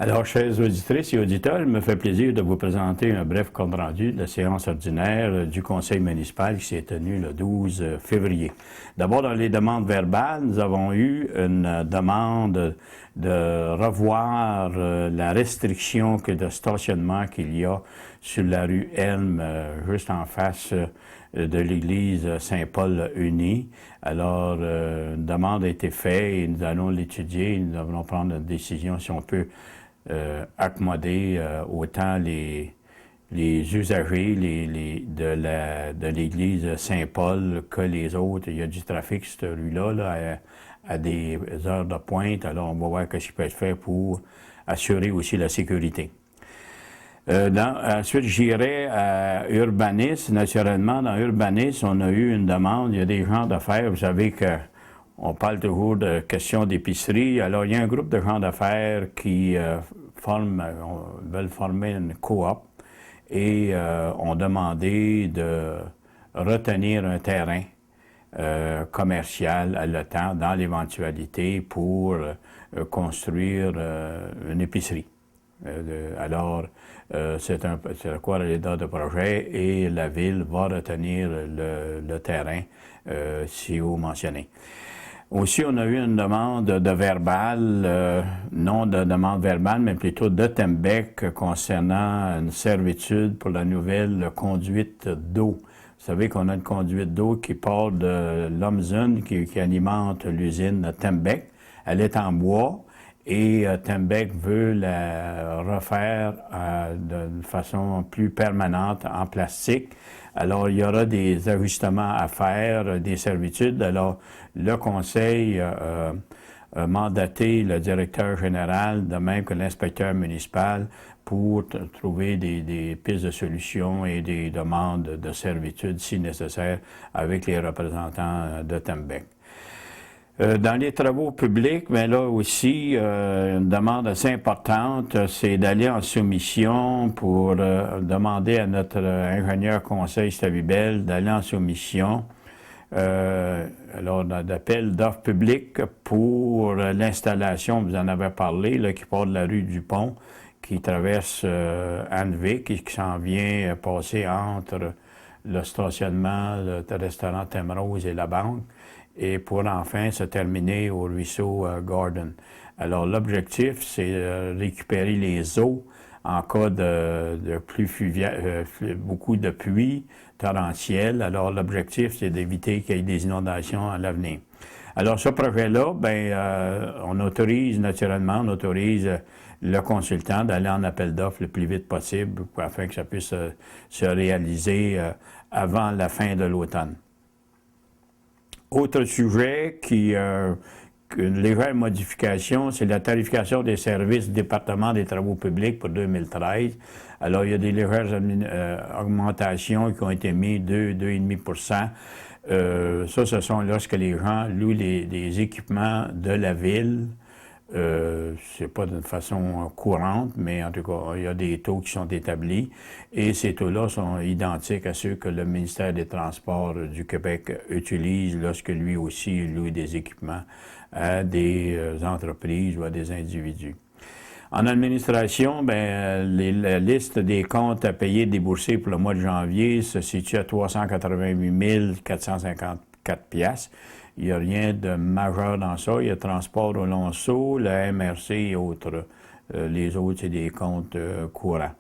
Alors, chers auditrices et auditeurs, il me fait plaisir de vous présenter un bref compte-rendu de la séance ordinaire du Conseil municipal qui s'est tenue le 12 février. D'abord, dans les demandes verbales, nous avons eu une demande de revoir la restriction de stationnement qu'il y a sur la rue Elm, juste en face de l'église Saint-Paul-Uni. Alors, une demande a été faite et nous allons l'étudier. Nous allons prendre une décision si on peut accommoder autant les usagers de l'église Saint-Paul que les autres. Il y a du trafic sur cette rue-là à des heures de pointe. Alors, on va voir ce qui peut être fait pour assurer aussi la sécurité. Ensuite, j'irai à Urbanis. Naturellement, dans Urbanis, on a eu une demande. Il y a des gens d'affaires. Vous savez qu'on parle toujours de questions d'épicerie. Alors, il y a un groupe de gens d'affaires qui veulent former une coop et ont demandé de retenir un terrain commercial à le temps dans l'éventualité pour construire une épicerie. C'est quoi l'état de projet et la ville va retenir le terrain, si vous mentionnez. Aussi, on a eu une demande de verbal, non de demande verbale, mais plutôt de Tembec concernant une servitude pour la nouvelle conduite d'eau. Vous savez qu'on a une conduite d'eau qui part de l'Omzun, qui alimente l'usine de Tembec. Elle est en bois. Et Tembec veut la refaire de façon plus permanente en plastique. Alors, il y aura des ajustements à faire, des servitudes. Alors, le conseil a mandaté le directeur général, de même que l'inspecteur municipal, pour trouver des pistes de solutions et des demandes de servitude, si nécessaire, avec les représentants de Tembec. Dans les travaux publics, mais là aussi, une demande assez importante, c'est d'aller en soumission pour demander à notre ingénieur conseil Stabibel d'aller en soumission d'appel d'offres publiques pour l'installation, vous en avez parlé, là, qui part de la rue du Pont, qui traverse Annevic et qui s'en vient passer entre le stationnement, le restaurant Thème-Rose et la banque, et pour enfin se terminer au ruisseau Gordon. Alors l'objectif, c'est récupérer les eaux en cas de beaucoup de pluie torrentielle. Alors l'objectif, c'est d'éviter qu'il y ait des inondations à l'avenir. Alors ce projet-là, on autorise le consultant d'aller en appel d'offres le plus vite possible afin que ça puisse se réaliser avant la fin de l'automne. Autre sujet une légère modification, c'est la tarification des services du département des travaux publics pour 2013. Alors, il y a des légères augmentations qui ont été mises, 2,5 %. Ce sont lorsque les gens louent des équipements de la ville. C'est pas d'une façon courante, mais en tout cas, il y a des taux qui sont établis et ces taux-là sont identiques à ceux que le ministère des Transports du Québec utilise lorsque lui aussi loue des équipements à des entreprises ou à des individus. En administration, la liste des comptes à payer déboursés pour le mois de janvier se situe à 388 454 $. Il n'y a rien de majeur dans ça. Il y a transport au Lonceau, la MRC et autres. Les autres, c'est des comptes courants.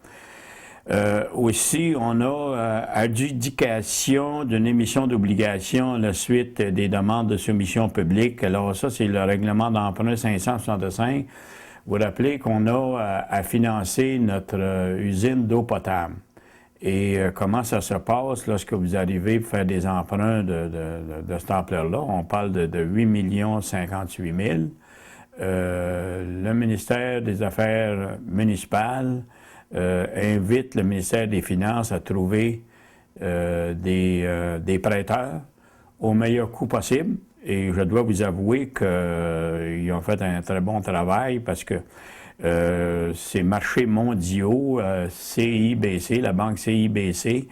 Aussi, on a adjudication d'une émission d'obligation à la suite des demandes de soumission publique. Alors ça, c'est le règlement d'emprunt 565. Vous vous rappelez qu'on a à financer notre usine d'eau potable. Et comment ça se passe lorsque vous arrivez pour faire des emprunts de cette ampleur-là? On parle de 8 058 000. Le ministère des Affaires municipales invite le ministère des Finances à trouver des prêteurs au meilleur coût possible. Et je dois vous avouer qu'ils ont fait un très bon travail parce que ces marchés mondiaux, CIBC, la banque CIBC,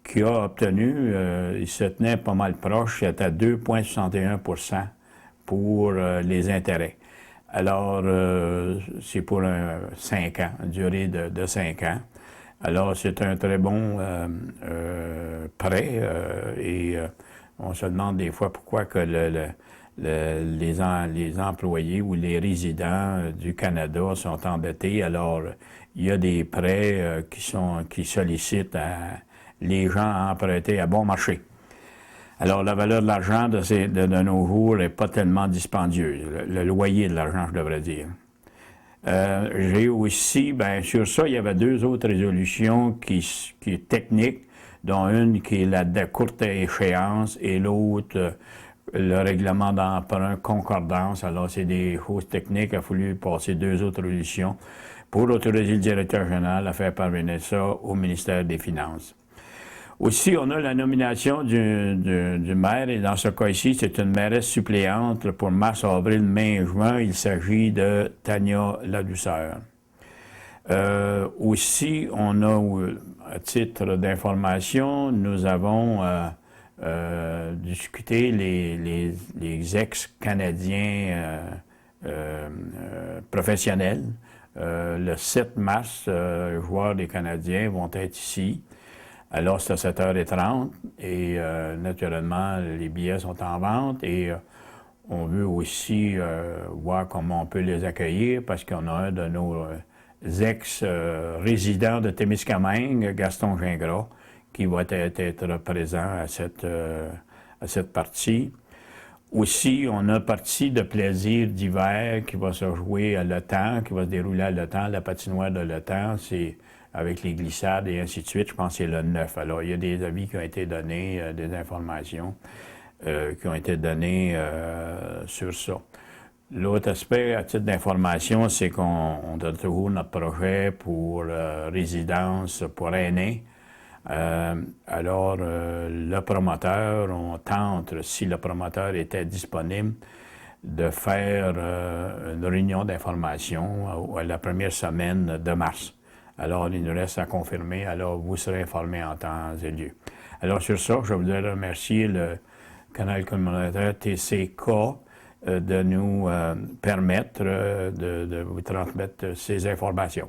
qui a obtenu, il se tenait pas mal proche, c'était à 2,61 % pour les intérêts. Alors, c'est pour 5 ans, une durée de 5 ans. Alors, c'est un très bon prêt et on se demande des fois pourquoi que les employés ou les résidents du Canada sont endettés. Alors, il y a des prêts qui sollicitent les gens à emprunter à bon marché. Alors, la valeur de l'argent de nos jours n'est pas tellement dispendieuse. Le loyer de l'argent, je devrais dire. J'ai aussi, bien, sur ça, il y avait 2 autres résolutions qui est techniques, dont une qui est la de courte échéance et l'autre, le règlement d'emprunt concordance. Alors, c'est des choses techniques. Il a fallu passer 2 autres résolutions pour autoriser le directeur général à faire parvenir ça au ministère des Finances. Aussi, on a la nomination du maire, et dans ce cas-ci, c'est une mairesse suppléante pour mars, avril, mai, juin. Il s'agit de Tania Ladouceur. Aussi, on a, à titre d'information, nous avons discuté les ex-Canadiens professionnels. Le 7 mars, les joueurs des Canadiens vont être ici. Alors, c'est à 7h30 et naturellement, les billets sont en vente et on veut aussi voir comment on peut les accueillir parce qu'on a un de nos ex-résidents de Témiscamingue, Gaston Gingras, qui va être présent à cette partie. Aussi, on a partie de plaisir d'hiver qui va se jouer à l'Étang, qui va se dérouler à l'Étang, la patinoire de l'Étang, c'est avec les glissades et ainsi de suite. Je pense que c'est le 9. Alors, il y a des avis qui ont été donnés, des informations qui ont été données sur ça. L'autre aspect, à titre d'information, c'est qu'on a toujours notre projet pour résidence pour aînés. Alors, le promoteur, on tente, si le promoteur était disponible, de faire une réunion d'information à la première semaine de mars. Alors, il nous reste à confirmer. Alors, vous serez informés en temps et lieu. Alors, sur ça, je voudrais remercier le canal communautaire TCK de nous permettre de vous transmettre ces informations.